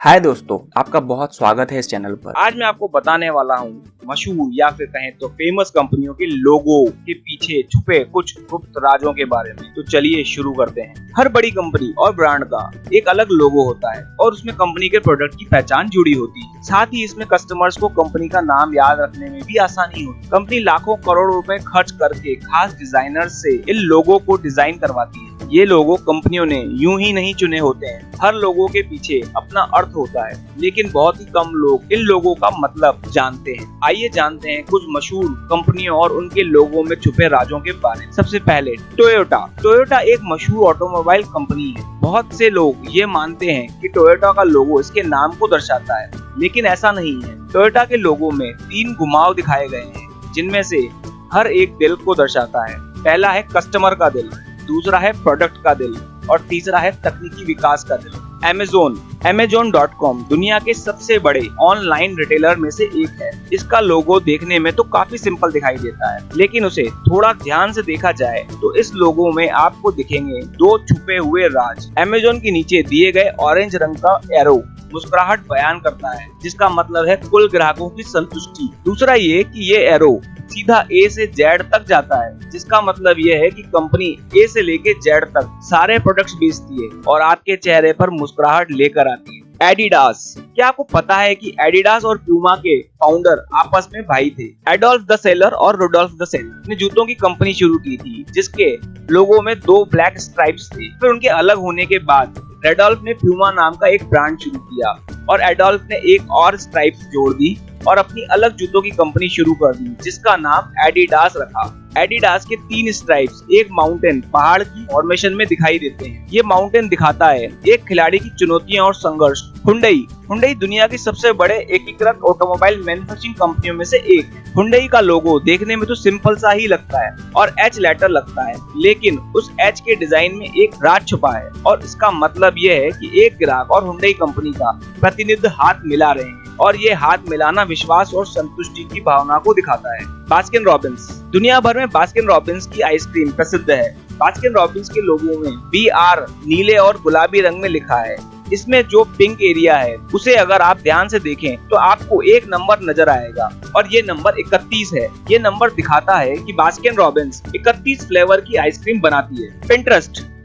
हाय दोस्तों, आपका बहुत स्वागत है इस चैनल पर। आज मैं आपको बताने वाला हूँ मशहूर या फिर कहें तो फेमस कंपनियों के लोगो के पीछे छुपे कुछ गुप्त राजों के बारे में। तो चलिए शुरू करते हैं। हर बड़ी कंपनी और ब्रांड का एक अलग लोगो होता है और उसमें कंपनी के प्रोडक्ट की पहचान जुड़ी होती है। साथ ही इसमें कस्टमर्स को कंपनी का नाम याद रखने में भी आसानी होती है। कंपनी लाखों करोड़ रुपए खर्च करके खास डिजाइनर से इन लोगो को डिजाइन करवाती है। ये लोगो कंपनियों ने यूं ही नहीं चुने होते हैं। हर लोगो के पीछे अपना अर्थ होता है, लेकिन बहुत ही कम लोग इन लोगों का मतलब जानते हैं। आइए जानते हैं कुछ मशहूर कंपनियों और उनके लोगों में छुपे राजों के बारे में। सबसे पहले टोयोटा एक मशहूर ऑटोमोबाइल कंपनी है। बहुत से लोग ये मानते हैं कि टोयोटा का लोगो इसके नाम को दर्शाता है, लेकिन ऐसा नहीं है। टोयोटा के लोगो में 3 घुमाव दिखाए गए हैं, जिनमें से हर एक दिल को दर्शाता है। पहला है कस्टमर का दिल, दूसरा है प्रोडक्ट का दिल और तीसरा है तकनीकी विकास का दिल। Amazon.com दुनिया के सबसे बड़े ऑनलाइन रिटेलर में से एक है। इसका लोगो देखने में तो काफी सिंपल दिखाई देता है, लेकिन उसे थोड़ा ध्यान से देखा जाए तो इस लोगो में आपको दिखेंगे 2 छुपे हुए राज। Amazon के नीचे दिए गए ऑरेंज रंग का एरो मुस्कुराहट बयान करता है, जिसका मतलब है कुल ग्राहकों की संतुष्टि। दूसरा ये कि ये एरो सीधा ए से जेड तक जाता है, जिसका मतलब ये है कि कंपनी ए से लेके जेड तक सारे प्रोडक्ट्स बेचती है और आपके चेहरे पर मुस्कुराहट लेकर आती है। एडिडास, क्या आपको पता है कि एडिडास और प्यूमा के फाउंडर आपस में भाई थे? एडोल्फ द सेलर और रुडोल्फ द सेलर ने जूतों की कंपनी शुरू की थी, जिसके लोगो में 2 ब्लैक स्ट्राइप्स थे। फिर उनके अलग होने के बाद रेडोल्फ ने प्यूमा नाम का एक ब्रांड शुरू किया और एडोल्फ ने एक और स्ट्राइप्स जोड़ दी और अपनी अलग जूतों की कंपनी शुरू कर दी, जिसका नाम एडिडास रखा। एडिडास के 3 स्ट्राइप्स एक माउंटेन पहाड़ की फॉर्मेशन में दिखाई देते हैं। ये माउंटेन दिखाता है एक खिलाड़ी की चुनौतियां और संघर्ष। हुंडई दुनिया की सबसे बड़े एकीकृत ऑटोमोबाइल मैन्युफैक्चरिंग कंपनियों में से एक है। हुंडई का लोगो देखने में तो सिंपल सा ही लगता है और एच लेटर लगता है, लेकिन उस एच के डिजाइन में एक राज छुपा है और इसका मतलब यह है कि एक ग्राहक और हुंडई कंपनी का प्रतिनिधि हाथ मिला रहे हैं और ये हाथ मिलाना विश्वास और संतुष्टि की भावना को दिखाता है। बास्किन रॉबिन्स, दुनिया भर में बास्किन रॉबिन्स की आइसक्रीम प्रसिद्ध है। बास्किन रॉबिन्स के लोगो में BR नीले और गुलाबी रंग में लिखा है। इसमें जो पिंक एरिया है उसे अगर आप ध्यान से देखें तो आपको एक नंबर नजर आएगा और ये नंबर 31 है। ये नंबर दिखाता है कि बास्किन रॉबिन्स 31 फ्लेवर की आइसक्रीम बनाती है।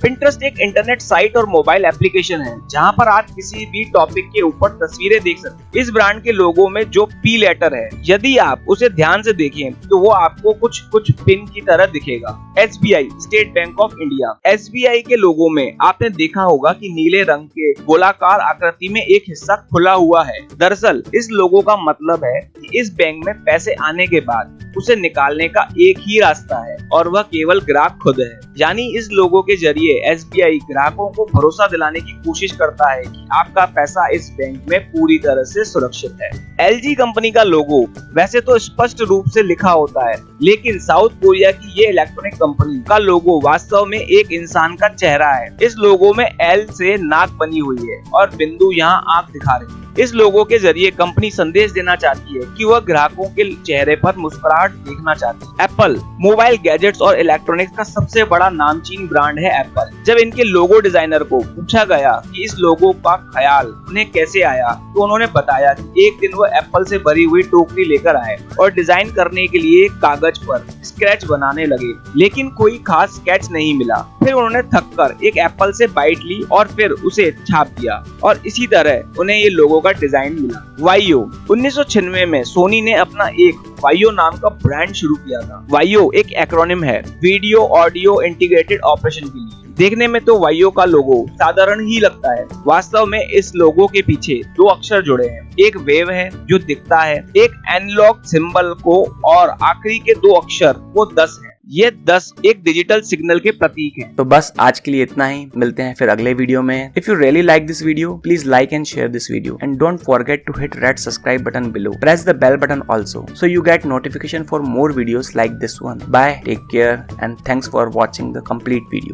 पिंटरेस्ट एक इंटरनेट साइट और मोबाइल एप्लीकेशन है, जहां पर आप किसी भी टॉपिक के ऊपर तस्वीरें देख सकते हैं। इस ब्रांड के लोगो में जो P लेटर है, यदि आप उसे ध्यान से देखें तो वो आपको कुछ पिन की तरह दिखेगा। SBI state bank of India, SBI के लोगो में आपने देखा होगा कि नीले रंग के गोलाकार आकृति में एक हिस्सा खुला हुआ है। दरअसल इस लोगो का मतलब है कि इस बैंक में पैसे आने के बाद उसे निकालने का एक ही रास्ता है और वह केवल ग्राहक खुद है। यानी इस लोगो के जरिए SBI ग्राहकों को भरोसा दिलाने की कोशिश करता है कि आपका पैसा इस बैंक में पूरी तरह से सुरक्षित है। LG कंपनी का लोगो वैसे तो स्पष्ट रूप से लिखा होता है, लेकिन साउथ कोरिया की ये इलेक्ट्रॉनिक कंपनी का लोगो वास्तव में एक इंसान का चेहरा है। इस लोगो में L से नाक बनी हुई है और बिंदु यहाँ आंख दिखा रही है। इस लोगो के जरिए कंपनी संदेश देना चाहती है कि वह ग्राहकों के चेहरे पर मुस्कुराहट देखना चाहती है। एप्पल मोबाइल गैजेट्स और इलेक्ट्रॉनिक्स का सबसे बड़ा नामचीन ब्रांड है एप्पल। जब इनके लोगो डिजाइनर को पूछा गया कि इस लोगो का ख्याल उन्हें कैसे आया, तो उन्होंने बताया कि एक दिन वो एप्पल से भरी हुई टोकरी लेकर आए और डिजाइन करने के लिए कागज पर स्केच बनाने लगे, लेकिन कोई खास स्केच नहीं मिला। फिर उन्होंने थककर एक एप्पल से बाइट ली और फिर उसे छाप दिया और इसी तरह उन्हें ये लोगो का डिजाइन मिला। वाइयो 1996 में सोनी ने अपना एक वाइयो नाम का ब्रांड शुरू किया था। वाइयो एक एक्रोनिम है वीडियो ऑडियो इंटीग्रेटेड ऑपरेशन के लिए। देखने में तो वाइयो का लोगो साधारण ही लगता है। वास्तव में इस लोगो के पीछे 2 अक्षर जुड़े हैं। एक वेव है जो दिखता है, एक एनालॉग सिंबल को, और आखिरी के 2 अक्षर वो 10 है। ये 10 एक डिजिटल सिग्नल के प्रतीक हैं। तो बस आज के लिए इतना ही। मिलते हैं फिर अगले वीडियो में। If you really like this video, please like and share this video and don't forget to hit red subscribe button below. Press the bell button also so you get notification for more videos like this one. Bye, take care and thanks for watching the complete video.